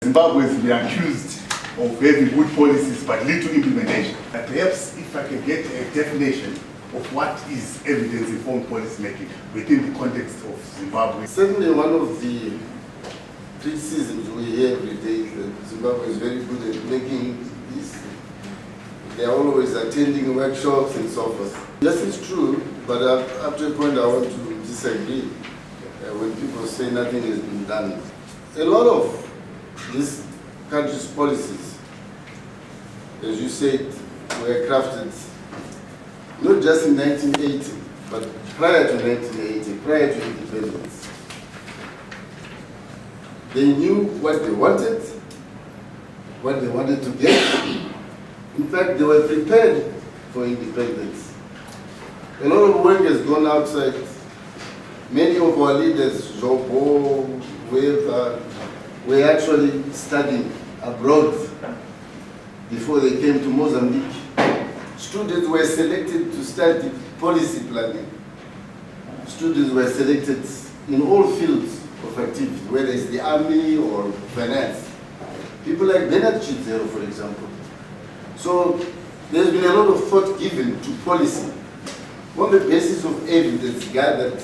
Zimbabwe has been accused of having good policies but little implementation. And perhaps if I can get a definition of what is evidence-informed policymaking within the context of Zimbabwe. Certainly one of the criticisms we hear every day is that Zimbabwe is very good at making this. They are always attending workshops and so forth. Yes, it's true, but up to a point I want to disagree when people say nothing has been done. A lot of this country's policies, as you said, were crafted not just in 1980, but prior to 1980, prior to independence. They knew what they wanted to get. In fact, they were prepared for independence. A lot of work has gone outside. Many of our leaders, Jobo, were actually studying abroad before they came to Mozambique. Students were selected to study policy planning. Students were selected in all fields of activity, whether it's the army or finance. People like Bernard Chidzero, for example. So there's been a lot of thought given to policy on the basis of evidence gathered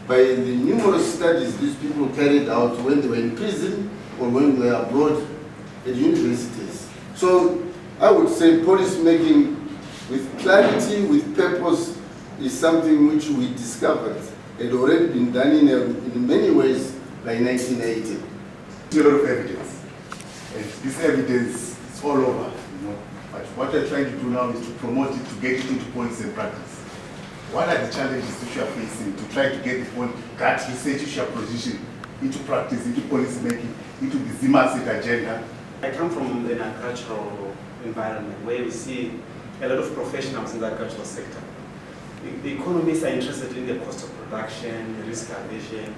by the numerous studies these people carried out when they were in prison or when they were abroad at universities. So I would say policy making with clarity, with purpose, is something which we discovered had already been done in many ways by 1980. A lot of evidence, and this evidence is all over, you know. But what we're trying to do now is to promote it, to get it into policy and practice. What are the challenges which you are facing to try to get the gut research which you are positioning into practice, into policy making, into the ZeipNET agenda? I come from an agricultural environment where we see a lot of professionals in the agricultural sector. The economists are interested in the cost of production, the risk aversion.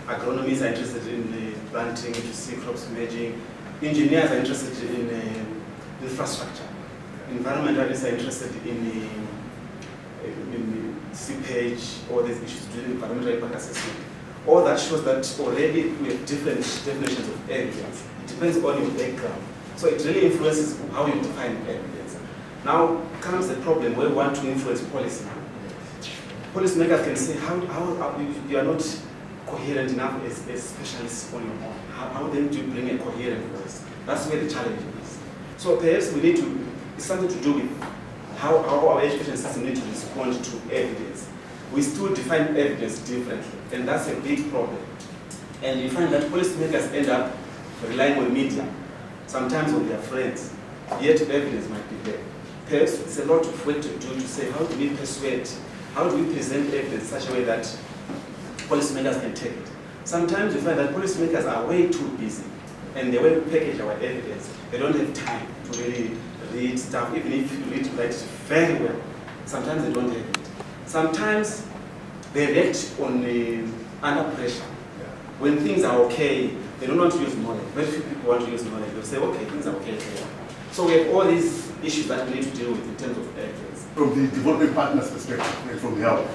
Agronomists are interested in the planting to see crops emerging. Engineers are interested in infrastructure. Environmentalists are interested in seepage or these issues to do with environmental impact assessment. All that shows that already we have different definitions of evidence. It depends on your background. So it really influences how you define evidence. Now comes the problem where we want to influence policy. Policymakers can say, how you are not coherent enough as specialists on your own. How then do you bring a coherent voice? That's where the challenge is. So perhaps we need to, it's something to do with how our education system needs to respond to evidence. We still define evidence differently, and that's a big problem. And you find that policymakers end up relying on media, sometimes on their friends, yet evidence might be there. Perhaps it's a lot of work to do to say, how do we persuade, how do we present evidence in such a way that policymakers can take it? Sometimes you find that policymakers are way too busy, and the way we package our evidence, they don't have time to really read stuff, even if you read it very well. Sometimes they don't have it. Sometimes they react on under pressure. When things are okay, they don't want to use knowledge. Very few people want to use knowledge. They'll say, okay, things are okay here. So we have all these issues that we need to deal with in terms of evidence. From the development partners' perspective and from health,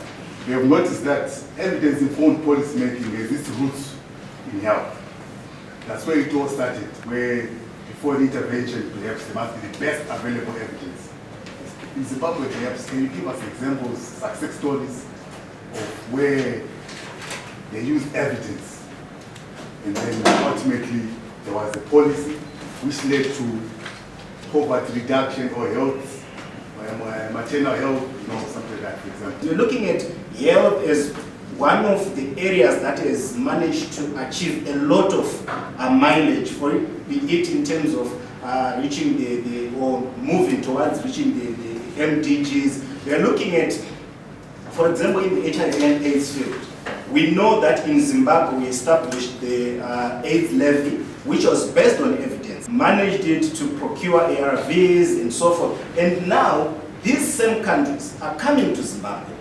we have noticed that evidence-informed policy making has its roots in health. That's where it all started, where before the intervention, perhaps there must be the best available evidence. In Zimbabwe, perhaps, can you give us examples, success stories of where they used evidence and then ultimately there was a policy which led to poverty reduction or health, maternal health, something like that, for example? You're looking at health as one of the areas that has managed to achieve a lot of mileage for it, be it in terms of reaching or moving towards reaching the MDGs. We are looking at, for example, in the HIV and AIDS field. We know that in Zimbabwe we established the AIDS levy, which was based on evidence, managed it to procure ARVs and so forth. And now these same countries are coming to Zimbabwe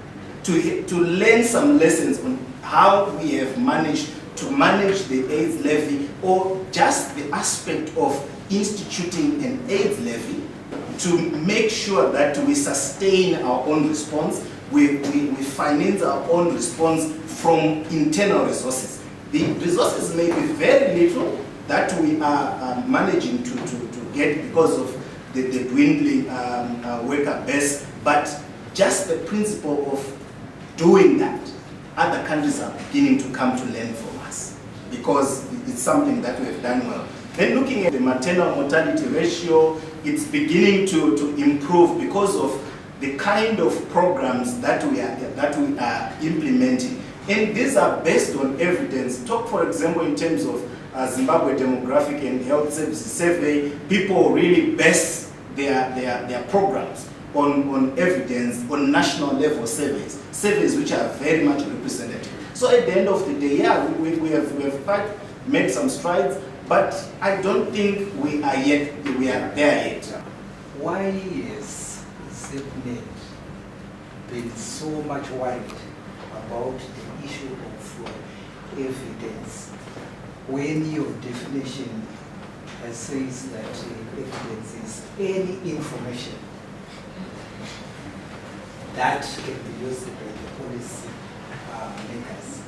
to learn some lessons on how we have managed to manage the AIDS levy, or just the aspect of instituting an AIDS levy to make sure that we sustain our own response. We finance our own response from internal resources. The resources may be very little that we are managing to get because of the dwindling worker base, but just the principle of doing that, other countries are beginning to come to learn from us because it's something that we have done well. Then looking at the maternal mortality ratio, it's beginning to improve because of the kind of programs that we are implementing. And these are based on evidence. Talk, for example, in terms of Zimbabwe Demographic and Health Services Survey, people really base their programs on evidence, on national level surveys which are very much representative. So at the end of the day, yeah, we have quite made some strides, but I don't think we are there yet. Why is ZeipNET been so much worried about the issue of evidence when your definition says that evidence is any information that can be used by the policy makers?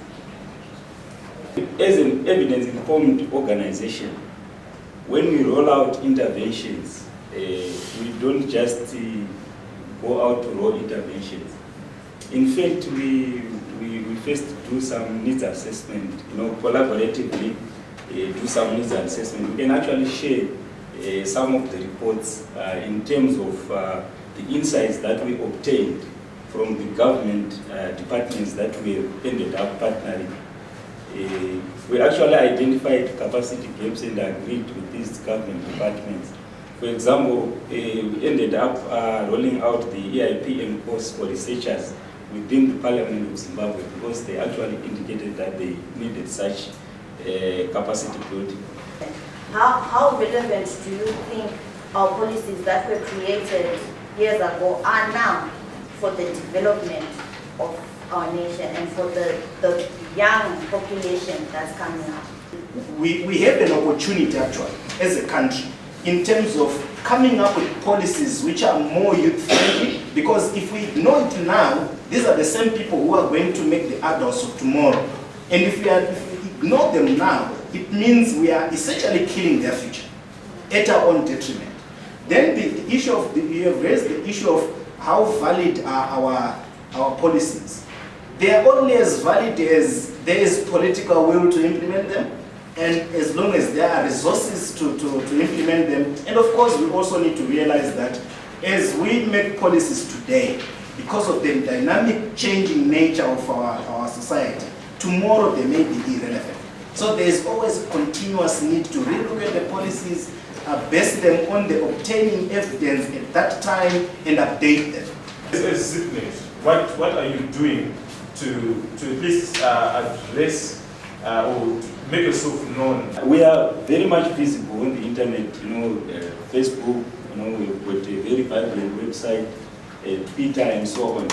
As an evidence-informed organization, when we roll out interventions, we don't just go out to raw interventions. In fact, we first do some needs assessment, collaboratively do some needs assessment. We can actually share some of the reports in terms of the insights that we obtained from the government departments that we have ended up partnering. We actually identified capacity gaps and agreed with these government departments. For example, we ended up rolling out the EIPM course for researchers within the Parliament of Zimbabwe because they actually indicated that they needed such capacity building. How relevant do you think our policies that were created years ago are now for the development of our nation and for the young population that's coming up? We have an opportunity actually as a country in terms of coming up with policies which are more youth-friendly, because if we ignore it now, these are the same people who are going to make the adults of tomorrow. And if we ignore them now, it means we are essentially killing their future at our own detriment. Then the issue of, you have raised the issue of how valid are our policies. They are only as valid as there is political will to implement them, and as long as there are resources to implement them. And of course, we also need to realize that as we make policies today, because of the dynamic changing nature of our society, tomorrow they may be irrelevant. So there is always a continuous need to relook at the policies, base them on the obtaining evidence at that time, and update them. As ZeipNET, what are you doing to at least address or to make yourself known? We are very much visible on the internet, Facebook, we've got a very vibrant website, Twitter and so on.